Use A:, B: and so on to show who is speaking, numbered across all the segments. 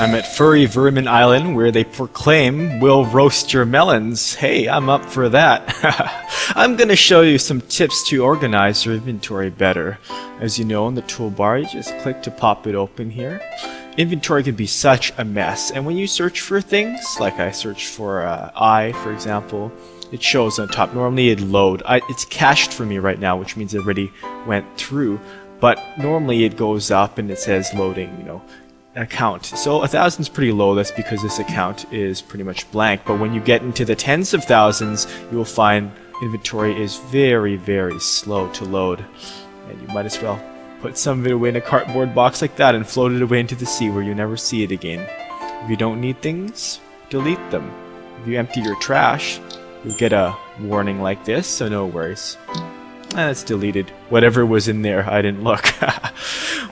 A: I'm at Furry Vermin Island, where they proclaim we'll roast your melons. Hey, I'm up for that. I'm gonna show you some tips to organize your inventory better. As you know, in the toolbar, you just click to pop it open here. Inventory can be such a mess, and when you search for things, like I searched for I, for example, it shows on top. Normally it'd load. It's cached for me right now, which means it already went through, but normally it goes up and it says loading, you know, account. So 1,000 is pretty low. That's because this account is pretty much blank. But when you get into the tens of thousands, you will find inventory is very, very slow to load. And you might as well put some of it away in a cardboard box like that and float it away into the sea where you never see it again. If you don't need things, delete them. If you empty your trash, you'll get a warning like this, so no worries. It's deleted. Whatever was in there, I didn't look.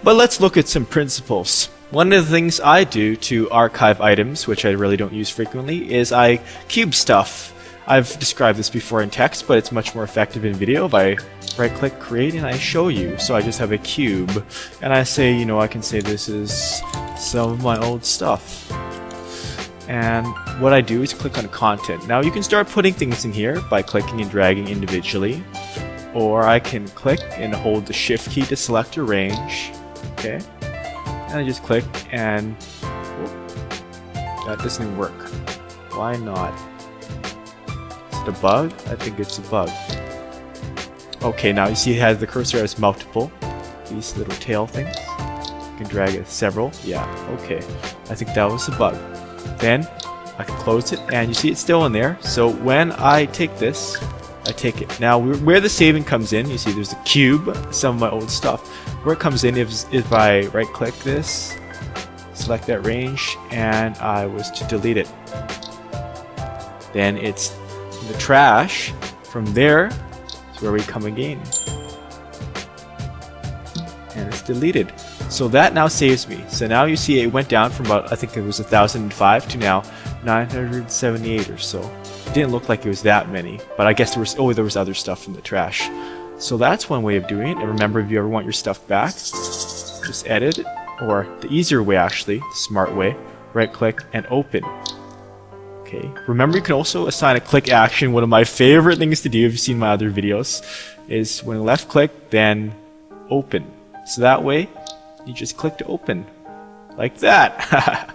A: But let's look at some principles. One of the things I do to archive items, which I really don't use frequently, is I cube stuff. I've described this before in text, but it's much more effective in video if I right-click create and I show you. So I just have a cube, and I say, you know, I can say this is some of my old stuff. And what I do is click on content. Now you can start putting things in here by clicking and dragging individually, or I can click and hold the shift key to select a range. Okay. And I just click and that doesn't work. Why not? Is it a bug? I think it's a bug. Okay, now you see it has the cursor has multiple. These little tail things. You can drag it several. Yeah, okay. I think that was a bug. Then I can close it and you see it's still in there. So when I take this, I take it. Now where the saving comes in, you see there's a cube, some of my old stuff. Where it comes in if I right click this, select that range, and I was to delete it. Then it's in the trash. From there is where we come again. And it's deleted. So that now saves me. So now you see it went down from about, I think it was 1,005 to now 978 or so. It didn't look like it was that many, but I guess there was other stuff in the trash. So that's one way of doing it. And remember, if you ever want your stuff back, just edit, or the easier way actually, smart way, right click and open. Okay. Remember, you can also assign a click action. One of my favorite things to do, if you've seen my other videos, is when left click, then open. So that way, you just click to open. Like that.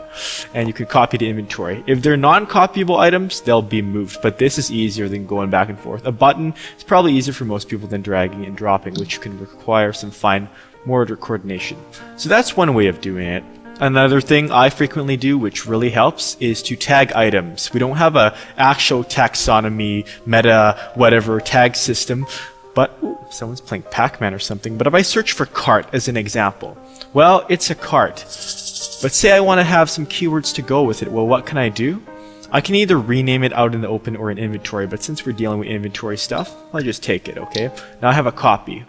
A: And you can copy the inventory. If they're non-copyable items, they'll be moved, but this is easier than going back and forth. A button is probably easier for most people than dragging and dropping, which can require some fine motor coordination. So that's one way of doing it. Another thing I frequently do, which really helps, is to tag items. We don't have a actual taxonomy, meta, whatever tag system, but someone's playing Pac-Man or something. But if I search for cart as an example, well, it's a cart. But say I want to have some keywords to go with it. Well, what can I do? I can either rename it out in the open or in inventory, but since we're dealing with inventory stuff, I'll just take it, okay? Now I have a copy.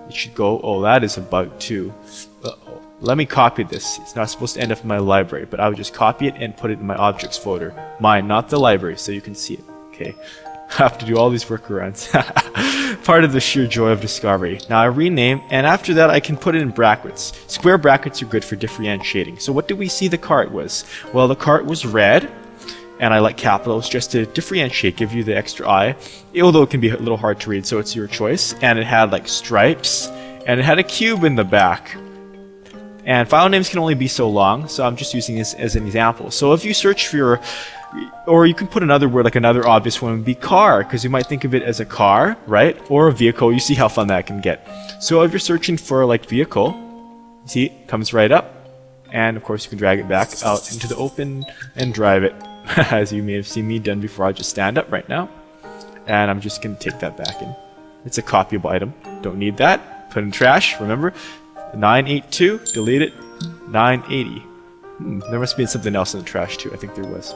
A: It should go, oh, that is a bug too. Uh-oh. Let me copy this. It's not supposed to end up in my library, but I would just copy it and put it in my objects folder. Mine, not the library, so you can see it, okay? I have to do all these workarounds. Part of the sheer joy of discovery. Now I rename, and after that I can put it in brackets. Square brackets are good for differentiating. So what did we see the cart was? Well, the cart was red, and I like capitals just to differentiate, give you the extra I, although it can be a little hard to read, so it's your choice. And it had like stripes, and it had a cube in the back. And file names can only be so long, so I'm just using this as an example. So if you search for your, or you can put another word, like another obvious one would be car, because you might think of it as a car, right? Or a vehicle. You see how fun that can get. So if you're searching for like vehicle, you see it comes right up. And of course you can drag it back out into the open and drive it. As you may have seen me done before, I'll just stand up right now. And I'm just going to take that back in. It's a copyable item. Don't need that. Put in trash, remember? 982, delete it. 980. There must be something else in the trash too. I think there was.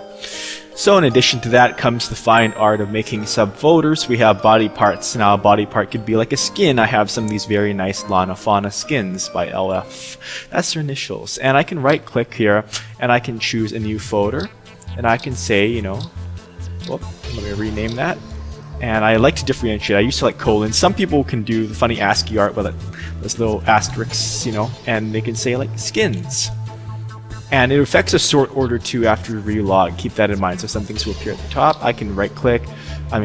A: So in addition to that comes the fine art of making subfolders. We have body parts. Now a body part could be like a skin. I have some of these very nice Lana Fauna skins by LF. That's their initials. And I can right click here and I can choose a new folder. And I can say, you know, whoop, let me rename that. And I like to differentiate. I used to like colons. Some people can do the funny ASCII art with it, those little asterisks, you know, and they can say like skins. And it affects a sort order too after you relog. Keep that in mind. So some things will appear at the top. I can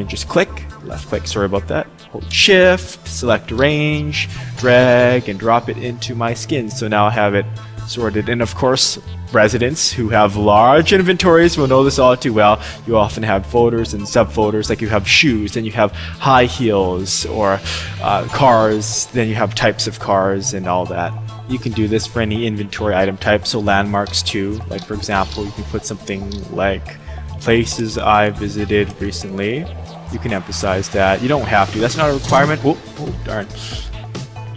A: just click, left click, sorry about that. Hold shift, select arrange, drag, and drop it into my skin. So now I have it sorted. And of course, residents who have large inventories will know this all too well. You often have folders and subfolders, like you have shoes, then you have high heels, or cars, then you have types of cars and all that. You can do this for any inventory item type, so landmarks too. Like for example, you can put something like places I visited recently. You can emphasize that. You don't have to. That's not a requirement. Oh darn.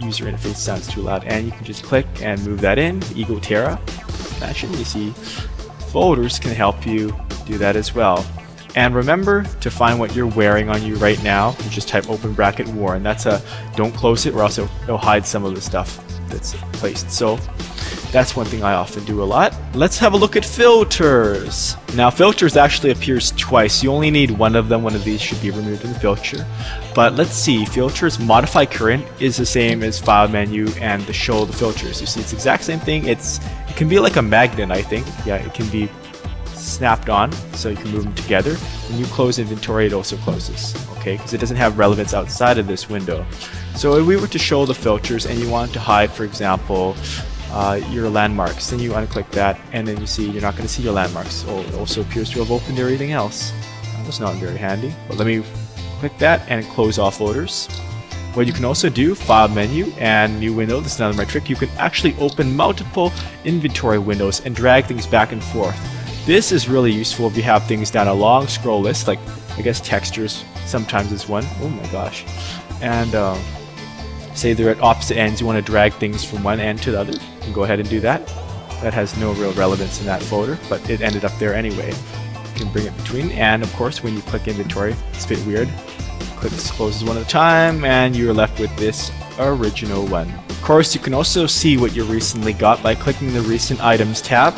A: User interface sounds too loud. And you can just click and move that in. Ego Terra. Fashion. You see, folders can help you do that as well. And remember to find what you're wearing on you right now. You just type open bracket war, and that's a don't close it, or else it'll hide some of the stuff that's placed. So that's one thing I often do a lot. Let's have a look at filters. Now filters actually appears twice. You only need one of them. One of these should be removed in the filter. But let's see, filters modify current is the same as file menu and the show the filters. You see, it's the exact same thing. It can be like a magnet, I think. Yeah, it can be snapped on, so you can move them together. When you close inventory, it also closes, okay, because it doesn't have relevance outside of this window. So if we were to show the filters and you want to hide, for example, your landmarks, then you unclick that, and then you see you're not going to see your landmarks. Oh, it also appears to have opened everything else. That was not very handy, but let me click that and close all folders. What you can also do, file menu and new window, this is another my trick, you can actually open multiple inventory windows and drag things back and forth. This is really useful if you have things down a long scroll list, like I guess textures sometimes is one. Oh my gosh. And say they're at opposite ends, you want to drag things from one end to the other, you can go ahead and do that. That has no real relevance in that folder, but it ended up there anyway. You can bring it between, and of course when you click inventory, it's a bit weird. Click this closes one at a time, and you're left with this original one. Of course, you can also see what you recently got by clicking the recent items tab.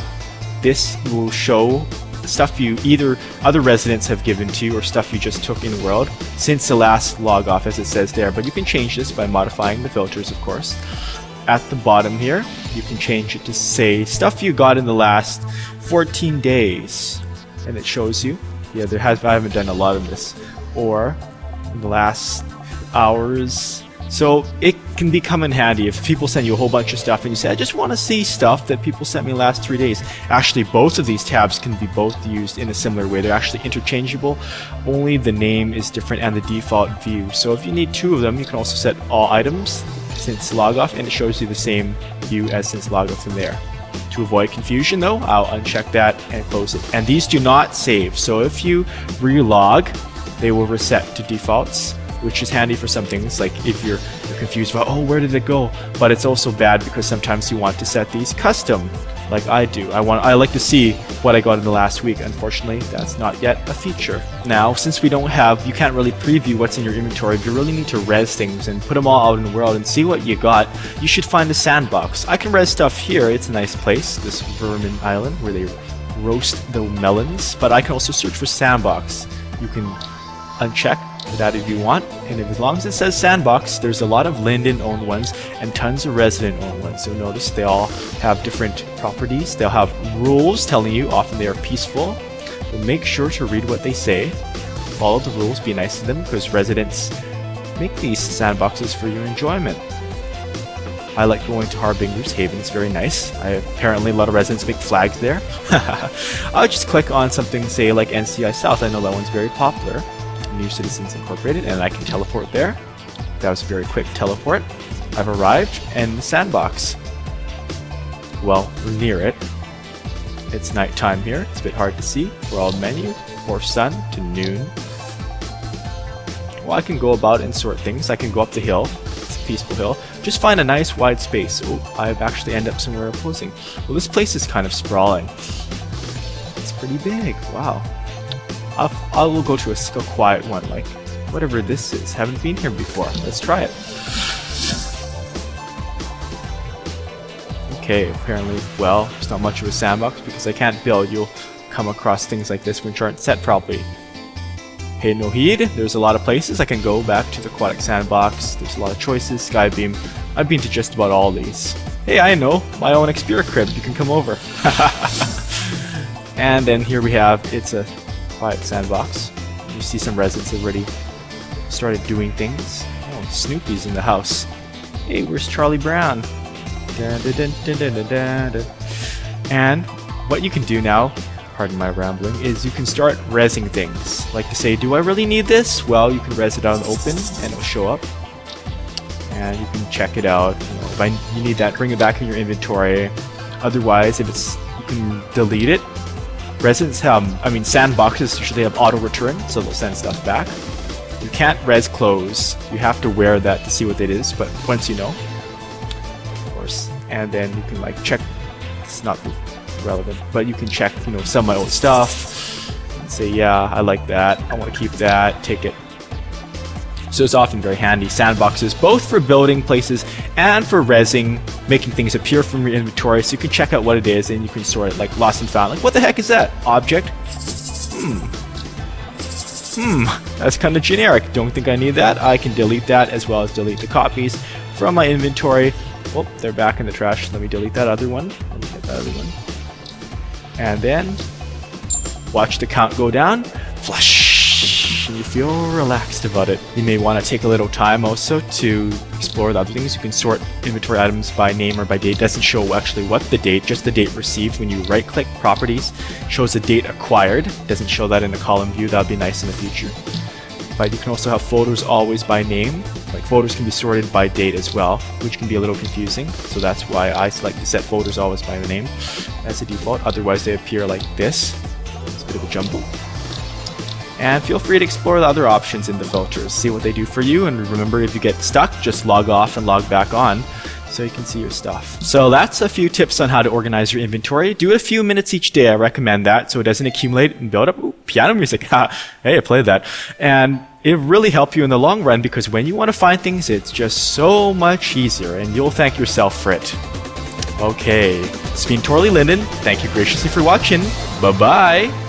A: This will show stuff you either other residents have given to you or stuff you just took in world since the last log off, as it says there. But you can change this by modifying the filters, of course. At the bottom here, you can change it to say stuff you got in the last 14 days, and it shows you. Yeah, I haven't done a lot of this. Or in the last hours. So it can become in handy if people send you a whole bunch of stuff and you say, I just want to see stuff that people sent me the last 3 days. Actually, both of these tabs can be both used in a similar way. They're actually interchangeable, only the name is different and the default view. So if you need two of them, you can also set all items since logoff, and it shows you the same view as since logoff in there. To avoid confusion though, I'll uncheck that and close it. And these do not save, so if you relog, they will reset to defaults, which is handy for some things, like if you're confused about, oh, where did it go? But it's also bad because sometimes you want to set these custom, like I do. I like to see what I got in the last week. Unfortunately, that's not yet a feature. Now, since you can't really preview what's in your inventory, if you really need to res things and put them all out in the world and see what you got, you should find a sandbox. I can res stuff here. It's a nice place, this vermin island where they roast the melons, but I can also search for sandbox. You can uncheck that if you want, and as long as it says sandbox, there's a lot of Linden owned ones and tons of resident owned ones. So notice they all have different properties. They'll have rules telling you, often they are peaceful, but make sure to read what they say, follow the rules, be nice to them, because residents make these sandboxes for your enjoyment. I like going to Harbinger's Haven, it's very nice. Apparently a lot of residents make flags there. I'll just click on something, say like NCI South. I know that one's very popular. New Citizens Incorporated, and I can teleport there. That was a very quick teleport. I've arrived in the sandbox. Well, we're near it. It's nighttime here. It's a bit hard to see. World menu, or sun to noon. Well, I can go about and sort things. I can go up the hill. It's a peaceful hill. Just find a nice wide space. Oh, I've actually ended up somewhere opposing. Well, this place is kind of sprawling. It's pretty big. Wow. I will go to a quiet one, like whatever this is. Haven't been here before. Let's try it. Okay, apparently, well, it's not much of a sandbox because I can't build. You'll come across things like this which aren't set properly. Pay no heed. There's a lot of places. I can go back to the aquatic sandbox. There's a lot of choices. Skybeam. I've been to just about all these. Hey, I know, my own Xperia crib, you can come over. And then here we have, it's a quiet sandbox. You see some residents have already started doing things. Oh, Snoopy's in the house. Hey, where's Charlie Brown? Dun, dun, dun, dun, dun, dun, dun, dun. And what you can do now, pardon my rambling, is you can start resing things. Like to say, do I really need this? Well, you can res it out in open and it'll show up. And you can check it out. You know, if you need that, bring it back in your inventory. Otherwise, if it's, you can delete it. Residents have, sandboxes usually have auto return, so they'll send stuff back. You can't res close. You have to wear that to see what it is, but once you know, of course. And then you can like check, it's not relevant, but you can check, you know, some of my old stuff and say, yeah, I like that, I want to keep that, take it. So it's often very handy. Sandboxes, both for building places and for resing, making things appear from your inventory, so you can check out what it is and you can sort it, like lost and found. Like, what the heck is that? Object? That's kind of generic. Don't think I need that. I can delete that as well as delete the copies from my inventory. Oh, they're back in the trash. Let me delete that other one. Let me get that other one. And then watch the count go down. Flush! And you feel relaxed about it. You may want to take a little time also to explore the other things. You can sort inventory items by name or by date. It doesn't show actually what the date, just the date received. When you right click properties, it shows the date acquired. It doesn't show that in the column view. That would be nice in the future. But you can also have photos always by name. Like photos can be sorted by date as well, which can be a little confusing. So that's why I like to set photos always by the name as a default. Otherwise they appear like this. It's a bit of a jumble. And feel free to explore the other options in the filters, see what they do for you, and remember, if you get stuck, just log off and log back on so you can see your stuff. So that's a few tips on how to organize your inventory. Do it a few minutes each day. I recommend that so it doesn't accumulate and build up. Ooh, piano music. Hey, I played that. And it really helps you in the long run, because when you want to find things, it's just so much easier, and you'll thank yourself for it. Okay, it's been TuTORial Linden. Thank you graciously for watching. Bye-bye.